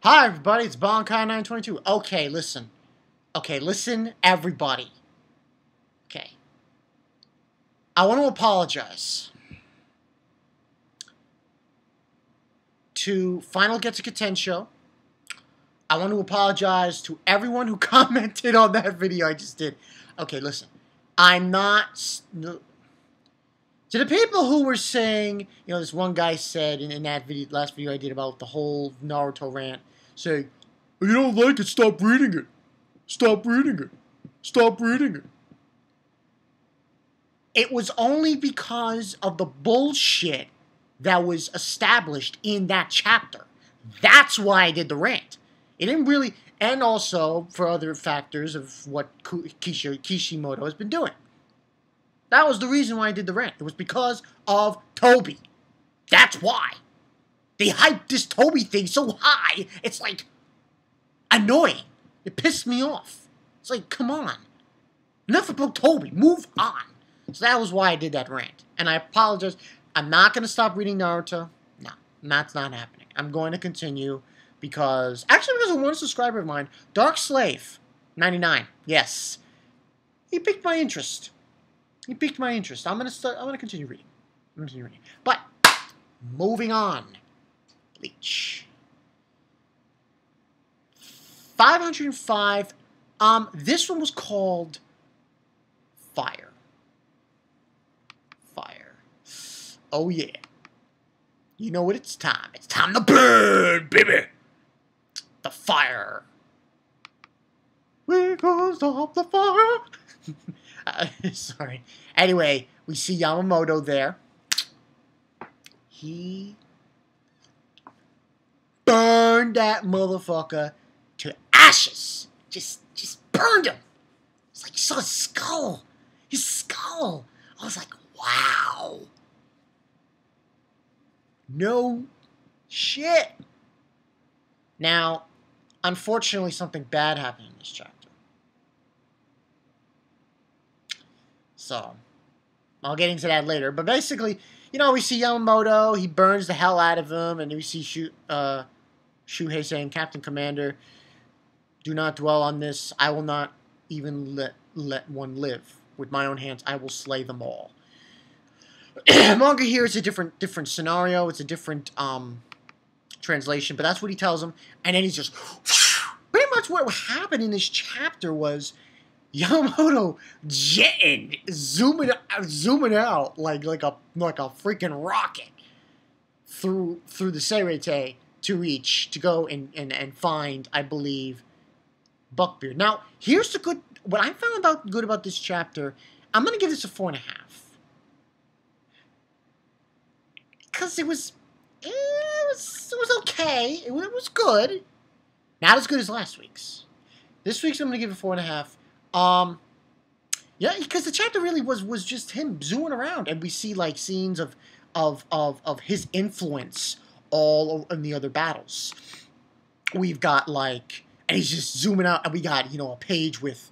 Hi everybody, it's Bonkai922. Okay, listen. Okay, listen everybody. Okay. I want to apologize to Final Get to Contensho. I want to apologize to everyone who commented on that video I just did. Okay, listen. I'm not... To the people who were saying, you know, this one guy said in that video, last video I did about the whole Naruto rant, saying, if you don't like it, stop reading it. Stop reading it. Stop reading it. It was only because of the bullshit that was established in that chapter. That's why I did the rant. It didn't really, and also for other factors of what Kishimoto has been doing. That was the reason why I did the rant. It was because of Toby. That's why. They hyped this Toby thing so high, it's like annoying. It pissed me off. It's like, come on. Enough about Toby. Move on. So that was why I did that rant. And I apologize. I'm not going to stop reading Naruto. No, that's not happening. I'm going to continue because... Actually, because of one subscriber of mine, Dark Slave 99. Yes. He piqued my interest. He piqued my interest. I'm gonna continue reading. But moving on. Bleach. 505. This one was called Fire. Fire. Oh yeah. You know what it's time. It's time to burn, baby. The fire. We're gonna stop the fire. Sorry. Anyway, we see Yamamoto there. He burned that motherfucker to ashes. Just burned him. It's like you saw his skull. His skull. I was like, wow. No shit. Now, unfortunately, something bad happened in this chapter. So, I'll get into that later. But basically, you know, we see Yamamoto. He burns the hell out of him. And then we see Shuhei saying, Captain Commander, do not dwell on this. I will not even let one live. With my own hands, I will slay them all. Manga here is a different scenario. It's a different translation. But that's what he tells him. And then he's just... Pretty much what happened in this chapter was... Yamamoto jetting, zooming out like a freaking rocket through the Seirete to go and find, I believe, Buckbeard. Now, here's the good. What I found good about this chapter, I'm gonna give this a 4.5 because it was okay. It was good. Not as good as last week's. This week's I'm gonna give it 4.5. Yeah, because the chapter really was just him zooming around, and we see like scenes of his influence all in the other battles. We've got like, and he's just zooming out, and we got, you know, a page with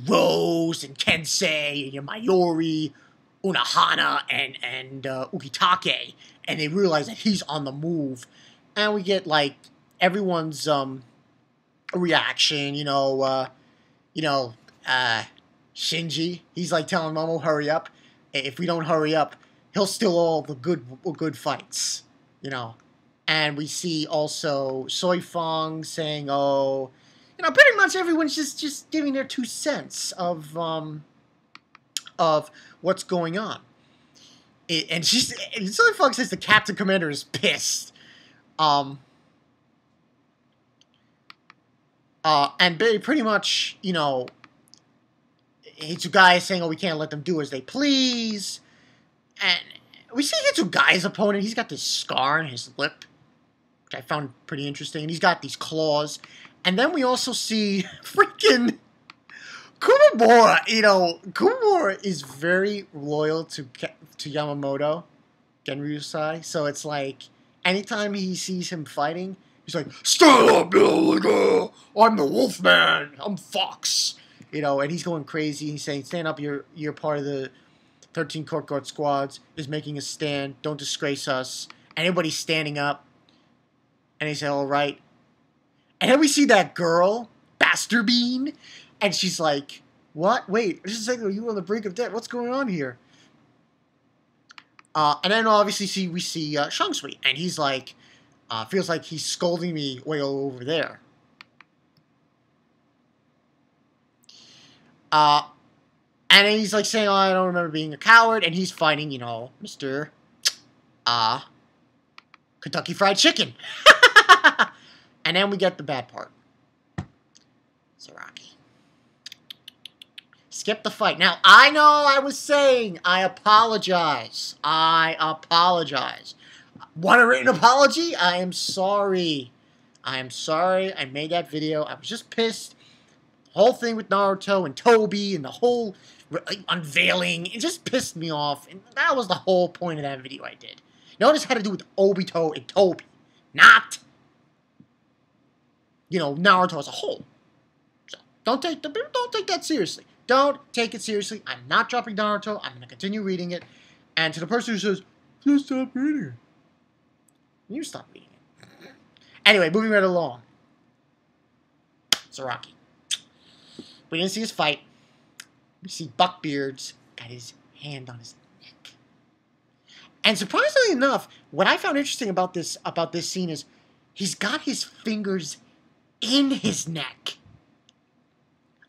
Rose and Kensei and Mayuri, Unohana and Ukitake, and they realize that he's on the move, and we get like everyone's reaction, Shinji, he's like telling Momo, hurry up. If we don't hurry up, he'll steal all the good fights, you know. And we see also Soifong saying, oh, you know, pretty much everyone's just giving their 2 cents of what's going on. And Soifong says the Captain Commander is pissed. And pretty much, you know, Hitsugai is saying, oh, we can't let them do as they please. And we see Hitsugai's opponent, he's got this scar on his lip, which I found pretty interesting. And he's got these claws. And then we also see freaking Kumamura. You know, Kumamura is very loyal to Yamamoto, Genryusai. So it's like, anytime he sees him fighting, he's like, stand up, I'm the Wolfman, I'm Fox. You know, and he's going crazy. He's saying, stand up, you're part of the 13 Court Guard squads, is making a stand, don't disgrace us. And everybody's standing up. And he said, all right, And then we see that girl, Bastard Bean, and she's like, what? Wait, just a second, are you on the brink of death? What's going on here? And then obviously we see Shungsui, and he's like, feels like he's scolding me way over there. And then he's like saying, oh, I don't remember being a coward, and he's fighting, you know, Mr. Kentucky Fried Chicken. And then we get the bad part. Zaraki. Skip the fight. Now, I know I was saying, I apologize. I apologize. Want a written apology? I am sorry. I am sorry I made that video. I was just pissed. The whole thing with Naruto and Toby and the whole unveiling, it just pissed me off. And that was the whole point of that video I did. Notice had to do with Obito and Toby. Not, you know, Naruto as a whole. So don't take that seriously. Don't take it seriously. I'm not dropping Naruto. I'm going to continue reading it. And to the person who says, just stop reading it. You stop reading it. Anyway, moving right along. Zaraki. We didn't see his fight. We see Buckbeard's got his hand on his neck. And surprisingly enough, what I found interesting about this scene is he's got his fingers in his neck.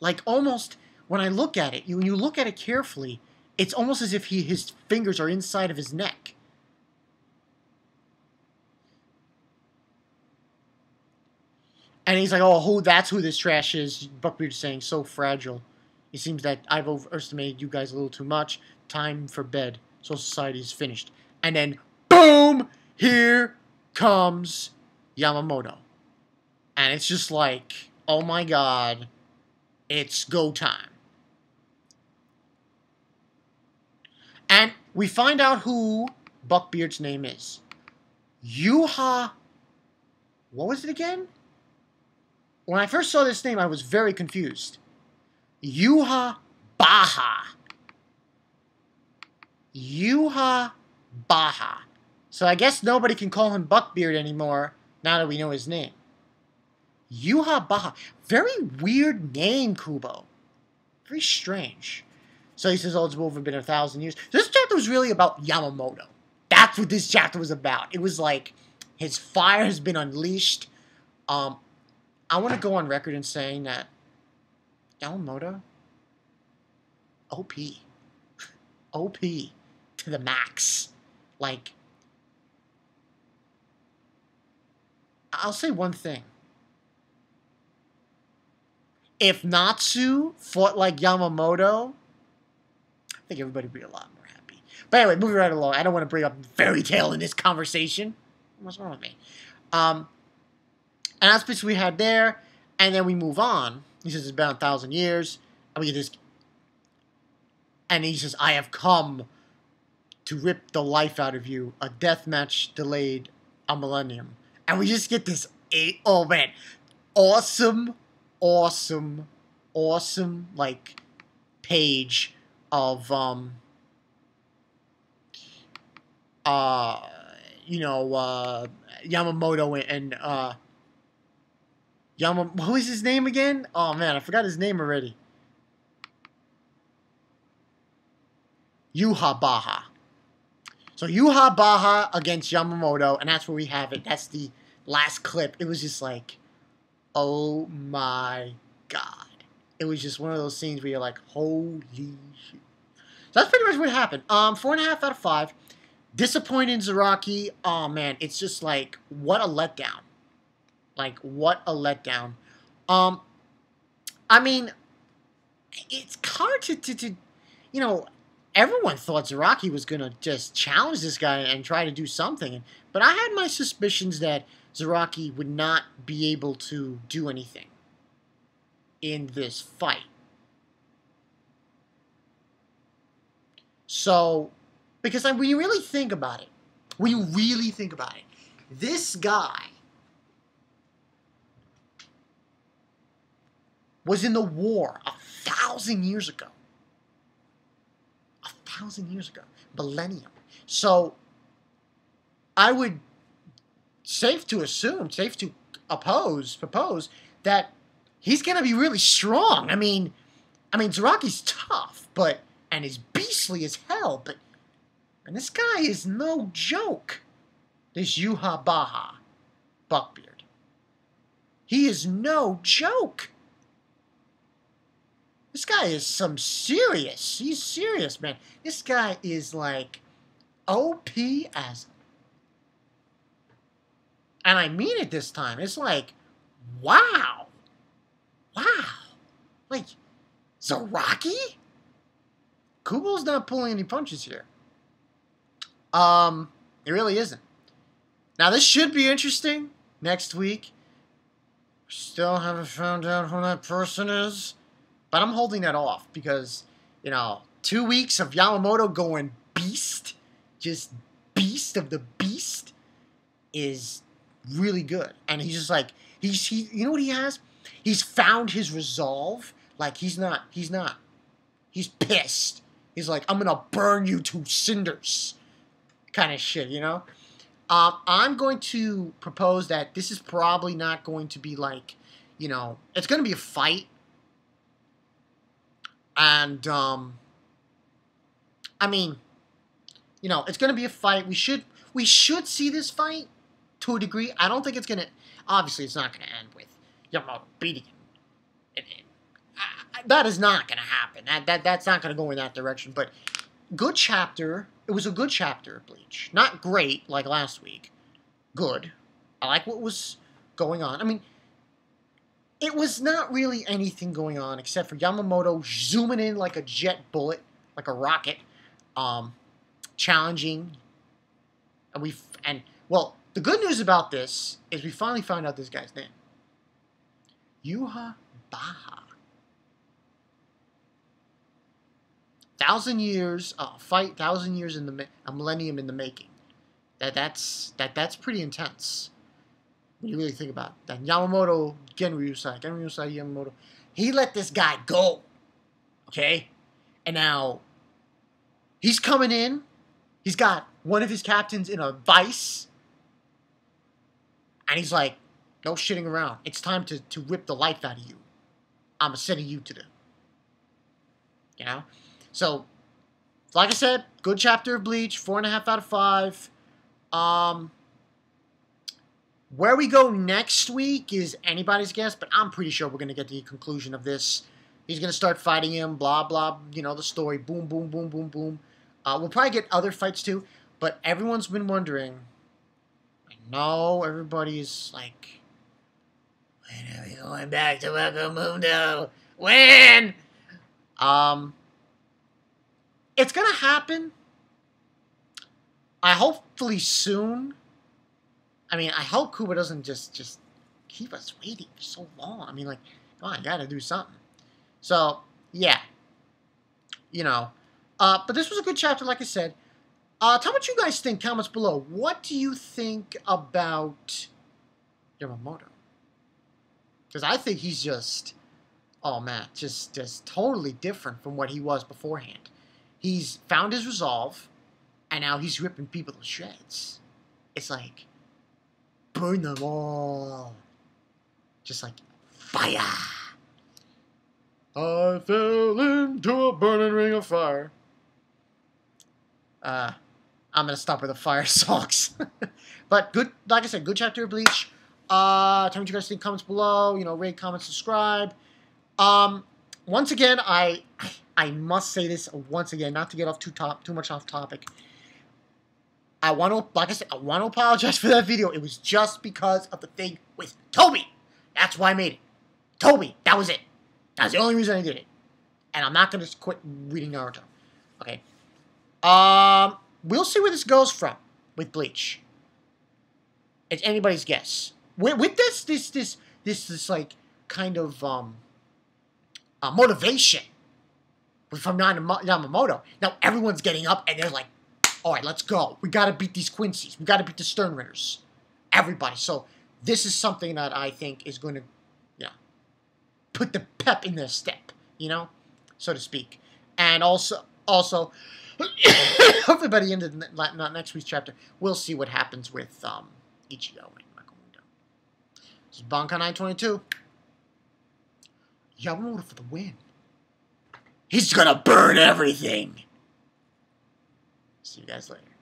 Like almost, when I look at it, when you look at it carefully, it's almost as if his fingers are inside of his neck. And he's like, oh, that's who this trash is. Buckbeard's saying, so fragile. It seems that I've overestimated you guys a little too much. Time for bed. Social Society is finished. And then, boom! Here comes Yamamoto. And it's just like, oh my god, it's go time. And we find out who Buckbeard's name is. What was it again? When I first saw this name, I was very confused. Yuhabaha. Yuhabaha. So I guess nobody can call him Buckbeard anymore now that we know his name. Yuhabaha. Very weird name, Kubo. Very strange. So he says, oh, it's over been 1,000 years. This chapter was really about Yamamoto. That's what this chapter was about. It was like, his fire has been unleashed. I want to go on record in saying that Yamamoto, OP. OP to the max. Like, I'll say one thing. If Natsu fought like Yamamoto, I think everybody would be a lot more happy. But anyway, moving right along. I don't want to bring up Fairy Tail in this conversation. What's wrong with me? And that's basically we had there. And then we move on. He says it's been 1,000 years. And we get this. And he says, I have come to rip the life out of you. A death match delayed a millennium. And we just get this, oh man, awesome, like, page of, Yamamoto and, what was his name again? Oh man, I forgot his name already. Yuhabaha. So Yuhabaha against Yamamoto, and that's where we have it. That's the last clip. It was just like, oh my god. It was just one of those scenes where you're like, holy shit. So that's pretty much what happened. 4.5 out of 5. Disappointing Zaraki. Oh man, it's just like, what a letdown. Like, what a letdown. I mean, it's hard to you know, everyone thought Zaraki was going to just challenge this guy and try to do something. But I had my suspicions that Zaraki would not be able to do anything in this fight. So, because when you really think about it, this guy was in the war 1,000 years ago. 1,000 years ago. Millennium. So, I would, safe to propose that he's gonna be really strong. I mean, Zaraki's tough, and he's beastly as hell, and this guy is no joke. This Yuhabaha, buckbeard. He is no joke. This guy is he's serious, man. This guy is like OP as. And I mean it this time. It's like, wow. Like, Zaraki? Kubo's not pulling any punches here. It really isn't. Now, this should be interesting next week. Still haven't found out who that person is. But I'm holding that off because, 2 weeks of Yamamoto going beast, just beast of the beast, is really good. And he's just like, you know what he has? He's found his resolve. Like, he's pissed. He's like, I'm gonna burn you to cinders. Kind of shit, I'm going to propose that this is probably not going to be like, it's going to be a fight. And, it's going to be a fight. We should see this fight to a degree. I don't think it's going to, obviously it's not going to end with Yamamoto beating him. That is not going to happen. That's not going to go in that direction. But good chapter. It was a good chapter of Bleach. Not great like last week. Good. I like what was going on. It was not really anything going on except for Yamamoto zooming in like a jet bullet, like a rocket, challenging. Well, the good news about this is we finally found out this guy's name. Yuhabaha. 1,000 years, fight, 1,000 years in a millennium in the making. That's pretty intense. When you really think about it. That Yamamoto, Genryusai Yamamoto, he let this guy go. Okay? And now, he's coming in. He's got one of his captains in a vice. And he's like, no shitting around. It's time to rip the life out of you. I'm sending you to the... So, like I said, good chapter of Bleach. 4.5 out of 5. Where we go next week is anybody's guess, but I'm pretty sure we're going to get the conclusion of this. He's going to start fighting him, blah, blah, the story, boom, boom, boom, boom, boom. We'll probably get other fights too, but everyone's been wondering. I know everybody's like, when are we going back to Wakamundo? When? It's going to happen. Hopefully soon. I hope Kubo doesn't just keep us waiting for so long. Come on, you gotta do something. So, yeah. But this was a good chapter, like I said. Tell me what you guys think, comments below. What do you think about Yamamoto? Because I think he's just, just totally different from what he was beforehand. He's found his resolve, and now he's ripping people to shreds. It's like, burn them all. Just like, fire. I fell into a burning ring of fire. I'm going to stop with the fire songs. But good, like I said, good chapter of Bleach. Tell me what you guys think, comments below. Rate, comment, subscribe. Once again, I must say this once again, not to get off too much off topic. I want to apologize for that video. It was just because of the thing with Toby. That's why I made it. Toby, that was it. That's the only reason I did it. And I'm not going to quit reading Naruto. Okay. We'll see where this goes with Bleach. It's anybody's guess. With this like kind of motivation from Yamamoto. Now everyone's getting up and they're like, all right, let's go. We got to beat these Quincy's. We got to beat the Sternritters. Everybody. So this is something that I think is going to, put the pep in their step, so to speak. And also, hopefully by the end of next week's chapter, we'll see what happens with Ichigo and Wakamundo. This is Bankai 922. Yamamoto for the win. He's gonna burn everything. See you guys later.